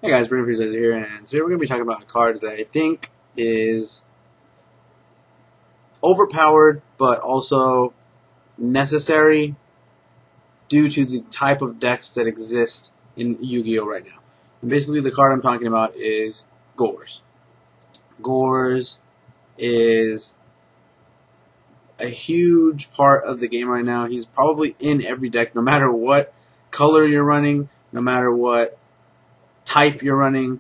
Hey guys, Brain Freeze here, and today we're going to be talking about a card that I think is overpowered, but also necessary due to the type of decks that exist in Yu-Gi-Oh right now. And basically the card I'm talking about is Gorz. Gorz is a huge part of the game right now. He's probably in every deck, no matter what color you're running, no matter what type you're running.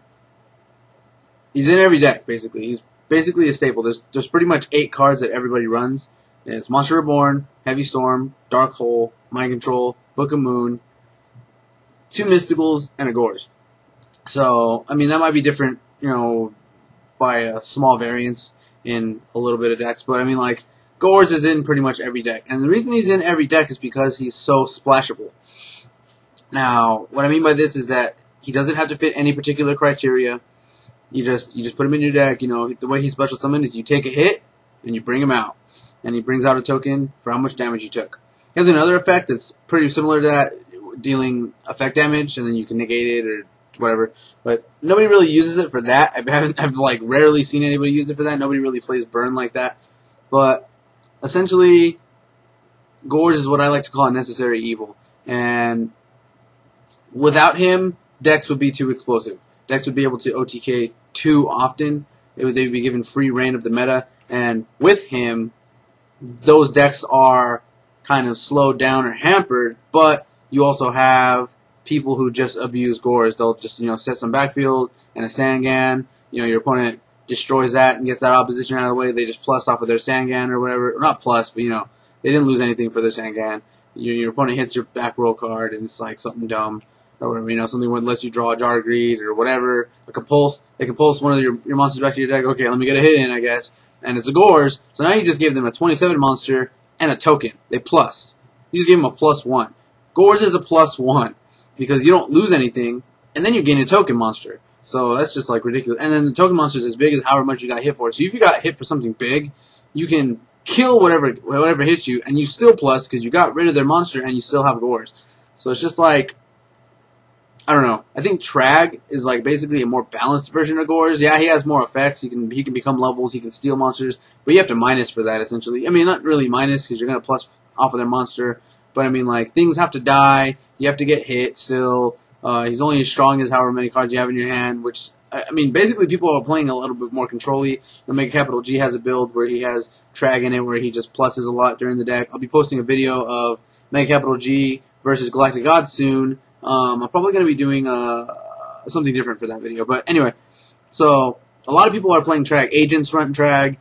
He's in every deck, basically. He's basically a staple. There's pretty much 8 cards that everybody runs. And it's Monster Reborn, Heavy Storm, Dark Hole, Mind Control, Book of Moon, 2 Mysticals, and a Gorz. So, I mean, that might be different, by a small variance in a little bit of decks. But, I mean, like, Gorz is in pretty much every deck. And the reason he's in every deck is because he's so splashable. Now, what I mean by this is that he doesn't have to fit any particular criteria. You just put him in your deck. The way he special summons is you take a hit and you bring him out, and he brings out a token for how much damage you took. He has another effect that's pretty similar to that, dealing effect damage, and then you can negate it or whatever. But nobody really uses it for that. I've like rarely seen anybody use it for that. Nobody really plays burn like that. But essentially, Gorz is what I like to call a necessary evil, and without him, decks would be too explosive. Decks would be able to OTK too often. They would be given free reign of the meta. And with him, those decks are kind of slowed down or hampered. But you also have people who just abuse Gorz. They'll just set some backfield and a Sangan. Your opponent destroys that and gets that opposition out of the way. They just plus off of their Sangan or whatever. Or not plus, but they didn't lose anything for their Sangan. Your opponent hits your back row card and it's like something dumb. Or whatever, something that lets you draw a Jar of Greed or whatever. They can pulse one of your monsters back to your deck. Okay, let me get a hit in, I guess. And it's a Gorz. So now you just gave them a 27 monster and a token. They plussed. You just gave them a +1. Gorz is a +1 because you don't lose anything, and then you gain a token monster. So that's just like ridiculous. And then the token monster is as big as however much you got hit for. So if you got hit for something big, you can kill whatever hits you, and you still plus because you got rid of their monster and you still have Gorz. So it's just like, I don't know. I think Trag is like basically a more balanced version of Gorz. Yeah, he has more effects. He can become levels. He can steal monsters, but you have to minus for that essentially. I mean, not really minus because you're gonna plus off of their monster, but I mean like things have to die. You have to get hit still. He's only as strong as however many cards you have in your hand. Which I mean, basically people are playing a little bit more control-y. Mega Capital G has a build where he has Trag in it, where he just pluses a lot during the deck. I'll be posting a video of Mega Capital G versus Galactic God soon. I'm probably going to be doing something different for that video. But anyway, so a lot of people are playing Trag. Agents run Trag.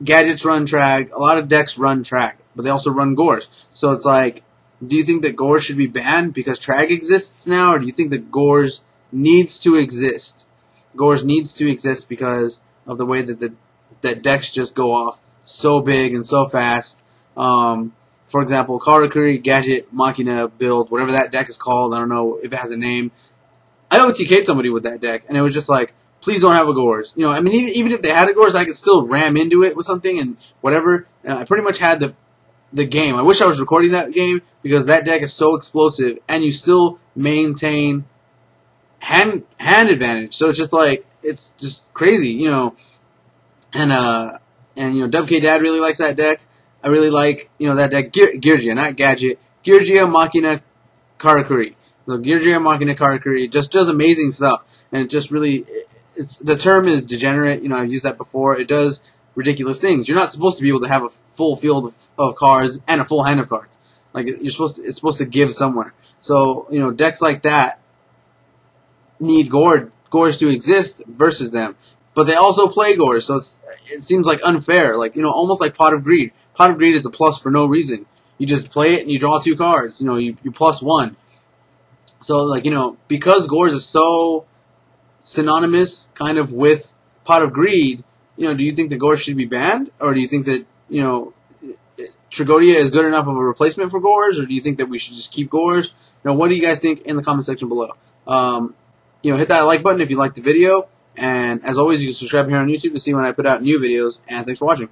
Gadgets run Trag. A lot of decks run Trag. But they also run Gorz. So it's like, do you think that Gorz should be banned because Trag exists now? Or do you think that Gorz needs to exist? Gorz needs to exist because of the way that that decks just go off so big and so fast. For example, Karakuri, Gadget, Machina build, whatever that deck is called, I don't know if it has a name. I OTK'd somebody with that deck, and it was just like, please don't have a Gorz. I mean, even if they had a Gorz, I could still ram into it with something and whatever. And I pretty much had the game. I wish I was recording that game because that deck is so explosive, and you still maintain hand advantage. So it's just like, it's just crazy, And WK Dad really likes that deck. I really like, that deck, Yugioh, not Gadget. Yugioh, Machina, Karakuri. So Yugioh, Machina, Karakuri just does amazing stuff. And it just really, the term is degenerate. I've used that before. It does ridiculous things. You're not supposed to be able to have a full field of cards and a full hand of cards. Like, it's supposed to give somewhere. So, decks like that need Gorz to exist versus them. But they also play Gorz, so it seems like unfair. Like, almost like Pot of Greed. Pot of Greed is a plus for no reason. You just play it and you draw 2 cards. You +1. So, like, because Gorz is so synonymous kind of with Pot of Greed, do you think that Gorz should be banned? Or do you think that, Tragodia is good enough of a replacement for Gorz? Or do you think that we should just keep Gorz? What do you guys think in the comment section below? Hit that like button if you liked the video. And as always, you can subscribe here on YouTube to see when I put out new videos. And thanks for watching.